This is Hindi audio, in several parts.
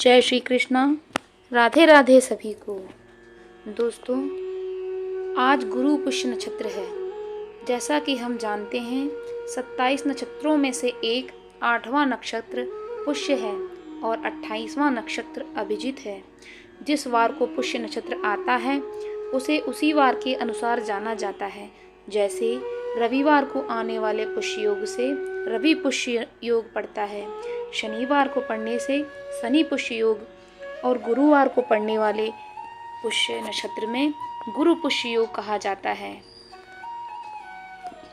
जय श्री कृष्णा। राधे राधे सभी को। दोस्तों, आज गुरु पुष्य नक्षत्र है। जैसा कि हम जानते हैं, 27 नक्षत्रों में से एक 8वां नक्षत्र पुष्य है और 28वां नक्षत्र अभिजित है। जिस वार को पुष्य नक्षत्र आता है उसे उसी वार के अनुसार जाना जाता है। जैसे रविवार को आने वाले पुष्य योग से रवि पुष्य योग पड़ता है, शनिवार को पड़ने से शनि पुष्य योग और गुरुवार को पड़ने वाले पुष्य नक्षत्र में गुरु पुष्य योग कहा जाता है।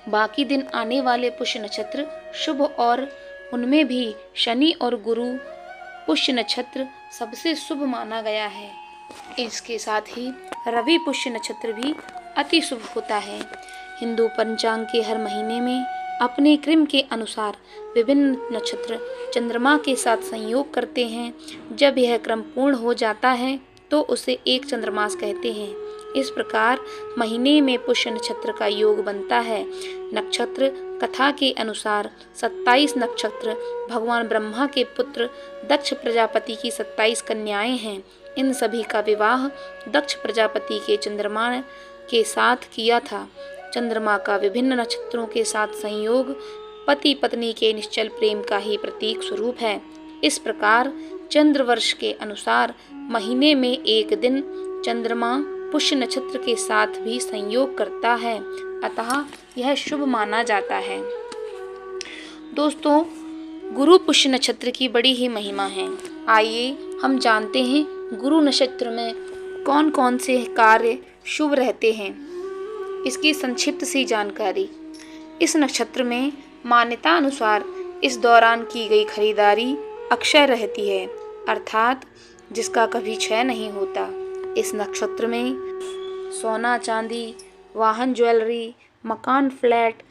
बाकी दिन आने वाले पुष्य नक्षत्र शुभ और उनमें भी शनि और गुरु पुष्य नक्षत्र सबसे शुभ माना गया है। इसके साथ ही रवि पुष्य नक्षत्र भी अति शुभ होता है। हिंदू पंचांग के हर महीने में अपने क्रम के अनुसार विभिन्न नक्षत्र चंद्रमा के साथ संयोग करते हैं। जब यह क्रम पूर्ण हो जाता है तो उसे एक चंद्रमास कहते हैं। इस प्रकार महीने में पुष्य नक्षत्र का योग बनता है। नक्षत्र कथा के अनुसार 27 नक्षत्र भगवान ब्रह्मा के पुत्र दक्ष प्रजापति की 27 कन्याएं हैं। इन सभी का विवाह दक्ष प्रजापति के चंद्रमा के साथ किया था। चंद्रमा का विभिन्न नक्षत्रों के साथ संयोग पति पत्नी के निश्चल प्रेम का ही प्रतीक स्वरूप है। इस प्रकार चंद्र वर्ष के अनुसार महीने में एक दिन चंद्रमा पुष्य नक्षत्र के साथ भी संयोग करता है, अतः यह शुभ माना जाता है। दोस्तों, गुरु पुष्य नक्षत्र की बड़ी ही महिमा है। आइए हम जानते हैं गुरु नक्षत्र में कौन कौन से कार्य शुभ रहते हैं। इसकी संक्षिप्त सी जानकारी। इस नक्षत्र में मान्यता अनुसार इस दौरान की गई खरीदारी अक्षय रहती है, अर्थात जिसका कभी क्षय नहीं होता। इस नक्षत्र में सोना चांदी, वाहन ज्वेलरी, मकान फ्लैट,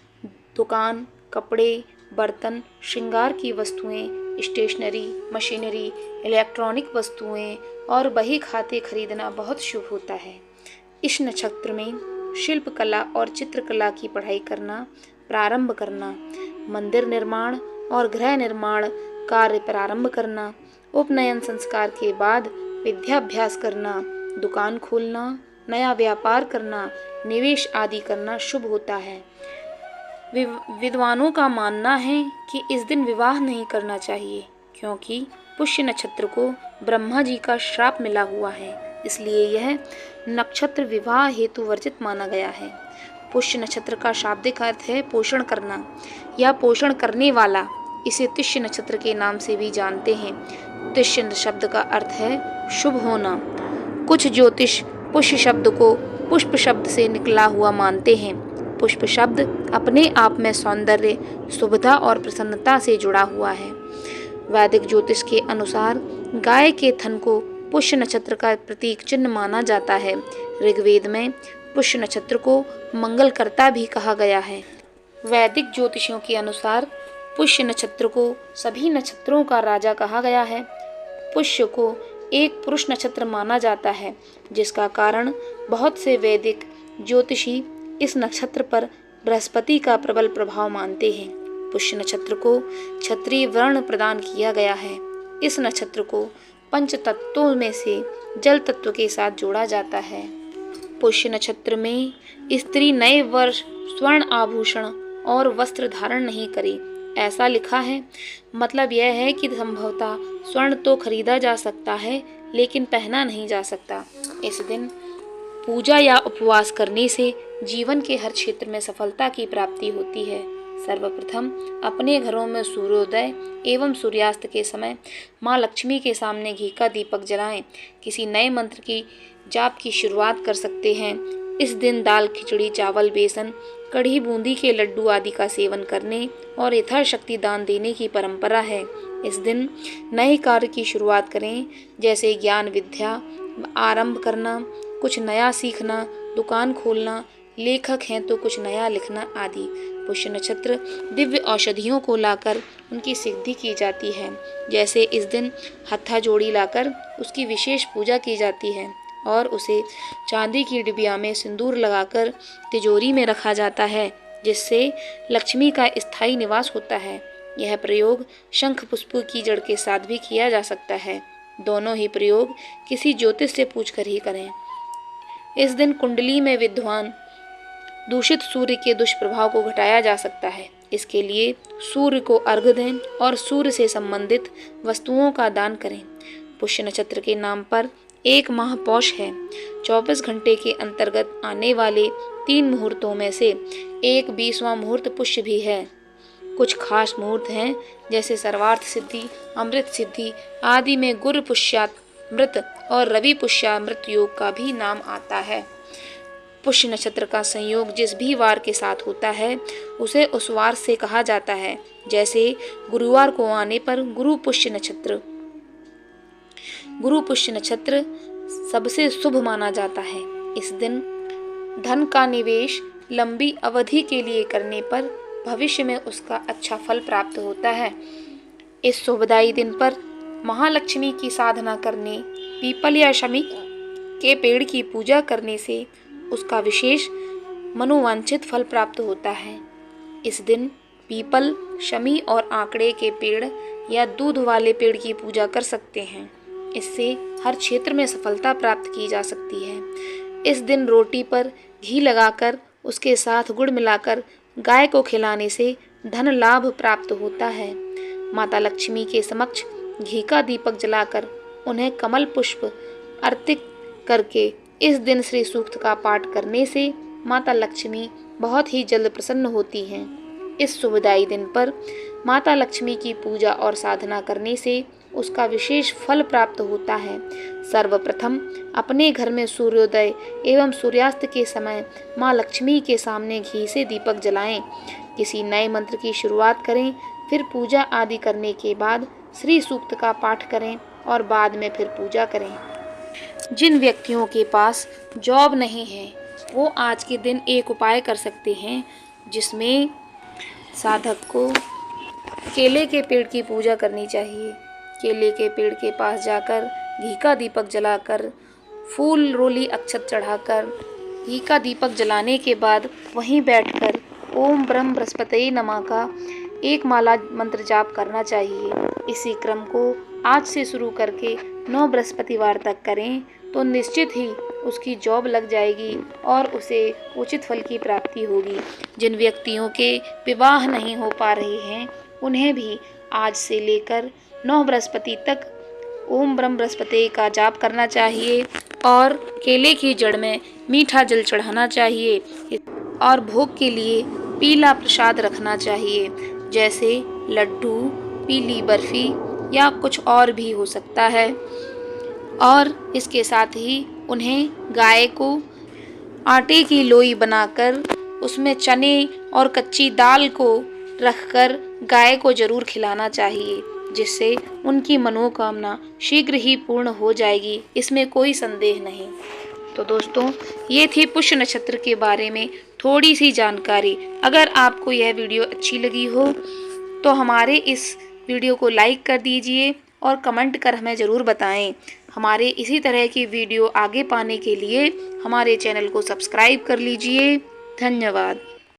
दुकान, कपड़े, बर्तन, श्रृंगार की वस्तुएं, स्टेशनरी, मशीनरी, इलेक्ट्रॉनिक वस्तुएं और बही खाते खरीदना बहुत शुभ होता है। इस नक्षत्र में शिल्पकला और चित्रकला की पढ़ाई करना, प्रारंभ करना, मंदिर निर्माण और गृह निर्माण कार्य प्रारंभ करना, उपनयन संस्कार के बाद विद्याभ्यास करना, दुकान खोलना, नया व्यापार करना, निवेश आदि करना शुभ होता है। विद्वानों का मानना है कि इस दिन विवाह नहीं करना चाहिए, क्योंकि पुष्य नक्षत्र को ब्रह्मा जी का श्राप मिला हुआ है, इसलिए यह नक्षत्र विवाह हेतु वर्जित माना गया है। पुष्य नक्षत्र का शाब्दिक अर्थ है पोषण करना या पोषण करने वाला। इसे तिष्य नक्षत्र के नाम से भी जानते हैं। तिष्य शब्द का अर्थ है शुभ होना। कुछ ज्योतिष पुष्य शब्द को पुष्प शब्द से निकला हुआ मानते हैं। पुष्प शब्द अपने आप में सौंदर्य, शुभता और प्रसन्नता से जुड़ा हुआ है। वैदिक ज्योतिष के अनुसार गाय के थन को पुष्य नक्षत्र का प्रतीक चिन्ह माना जाता है। ऋग्वेद में पुष्य नक्षत्र को मंगलकर्ता भी कहा गया है। वैदिक ज्योतिषियों के अनुसार पुष्य नक्षत्र को सभी नक्षत्रों का राजा कहा गया है। पुष्य को एक पुरुष नक्षत्र माना जाता है, जिसका कारण बहुत से वैदिक ज्योतिषी इस नक्षत्र पर बृहस्पति का प्रबल प्रभाव मानते हैं। पुष्य नक्षत्र को क्षत्रिय वर्ण प्रदान किया गया है। इस नक्षत्र को पंच तत्वों में से जल तत्व के साथ जोड़ा जाता है। पुष्य नक्षत्र में स्त्री नए वर्ष स्वर्ण आभूषण और वस्त्र धारण नहीं करे, ऐसा लिखा है। मतलब यह है कि संभवतः स्वर्ण तो खरीदा जा सकता है, लेकिन पहना नहीं जा सकता। इस दिन पूजा या उपवास करने से जीवन के हर क्षेत्र में सफलता की प्राप्ति होती है। सर्वप्रथम अपने घरों में सूर्योदय एवं सूर्यास्त के समय माँ लक्ष्मी के सामने घी का दीपक जलाएं। किसी नए मंत्र की जाप की शुरुआत कर सकते हैं। इस दिन दाल, खिचड़ी, चावल, बेसन, कढ़ी, बूंदी के लड्डू आदि का सेवन करने और यथाशक्ति दान देने की परंपरा है। इस दिन नए कार्य की शुरुआत करें, जैसे ज्ञान विद्या आरंभ करना, कुछ नया सीखना, दुकान खोलना, लेखक हैं तो कुछ नया लिखना आदि। पुष्य नक्षत्र दिव्य औषधियों को लाकर उनकी सिद्धि की जाती है। जैसे इस दिन हत्था जोड़ी लाकर उसकी विशेष पूजा की जाती है और उसे चांदी की डिबिया में सिंदूर लगाकर तिजोरी में रखा जाता है, जिससे लक्ष्मी का स्थायी निवास होता है। यह प्रयोग शंख पुष्प की जड़ के साथ भी किया जा सकता है। दोनों ही प्रयोग किसी ज्योतिष से पूछकर ही करें। इस दिन कुंडली में विद्वान दूषित सूर्य के दुष्प्रभाव को घटाया जा सकता है। इसके लिए सूर्य को अर्घ्य दें और सूर्य से संबंधित वस्तुओं का दान करें। पुष्य नक्षत्र के नाम पर एक माह पौष है। 24 घंटे के अंतर्गत आने वाले 3 मुहूर्तों में से एक 20वां मुहूर्त पुष्य भी है। कुछ खास मुहूर्त हैं जैसे सर्वार्थ सिद्धि, अमृत सिद्धि आदि में गुरु पुष्यामृत और रवि पुष्यामृत योग का भी नाम आता है। पुष्य नक्षत्र का संयोग जिस भी वार के साथ होता है उसे उस वार से कहा जाता है। जैसे गुरुवार को आने पर गुरु पुष्य नक्षत्र सबसे शुभ माना जाता है। इस दिन धन का निवेश लंबी अवधि के लिए करने पर भविष्य में उसका अच्छा फल प्राप्त होता है। इस शुभदायी दिन पर महालक्ष्मी की साधना करने, पीपल या शमी के पेड़ की पूजा करने से उसका विशेष मनोवांछित फल प्राप्त होता है। इस दिन पीपल, शमी और आंकड़े के पेड़ या दूध वाले पेड़ की पूजा कर सकते हैं। इससे हर क्षेत्र में सफलता प्राप्त की जा सकती है। इस दिन रोटी पर घी लगाकर उसके साथ गुड़ मिलाकर गाय को खिलाने से धन लाभ प्राप्त होता है। माता लक्ष्मी के समक्ष घी का दीपक जलाकर उन्हें कमल पुष्प अर्पित करके इस दिन श्री सूक्त का पाठ करने से माता लक्ष्मी बहुत ही जल्द प्रसन्न होती हैं। इस शुभदायी दिन पर माता लक्ष्मी की पूजा और साधना करने से उसका विशेष फल प्राप्त होता है। सर्वप्रथम अपने घर में सूर्योदय एवं सूर्यास्त के समय माँ लक्ष्मी के सामने घी से दीपक जलाएं। किसी नए मंत्र की शुरुआत करें, फिर पूजा आदि करने के बाद श्री सूक्त का पाठ करें और बाद में फिर पूजा करें। जिन व्यक्तियों के पास जॉब नहीं है वो आज के दिन एक उपाय कर सकते हैं जिसमें साधक को केले के पेड़ की पूजा करनी चाहिए। केले के पेड़ के पास जाकर घी का दीपक जलाकर, फूल रोली अक्षत चढ़ाकर, घी का दीपक जलाने के बाद वहीं बैठकर ओम ब्रह्म बृहस्पतये नमः का एक माला मंत्र जाप करना चाहिए। इसी क्रम को आज से शुरू करके 9 बृहस्पतिवार तक करें तो निश्चित ही उसकी जॉब लग जाएगी और उसे उचित फल की प्राप्ति होगी। जिन व्यक्तियों के विवाह नहीं हो पा रहे हैं उन्हें भी आज से लेकर 9 बृहस्पति तक ओम ब्रह्म बृहस्पतये का जाप करना चाहिए और केले की जड़ में मीठा जल चढ़ाना चाहिए और भोग के लिए पीला प्रसाद रखना चाहिए, जैसे लड्डू, पीली बर्फी या कुछ और भी हो सकता है। और इसके साथ ही उन्हें गाय को आटे की लोई बनाकर उसमें चने और कच्ची दाल को रखकर गाय को जरूर खिलाना चाहिए, जिससे उनकी मनोकामना शीघ्र ही पूर्ण हो जाएगी, इसमें कोई संदेह नहीं। तो दोस्तों, ये थी पुष्य नक्षत्र के बारे में थोड़ी सी जानकारी। अगर आपको यह वीडियो अच्छी लगी हो तो हमारे इस वीडियो को लाइक कर दीजिए और कमेंट कर हमें ज़रूर बताएं। हमारे इसी तरह की वीडियो आगे पाने के लिए हमारे चैनल को सब्सक्राइब कर लीजिए। धन्यवाद।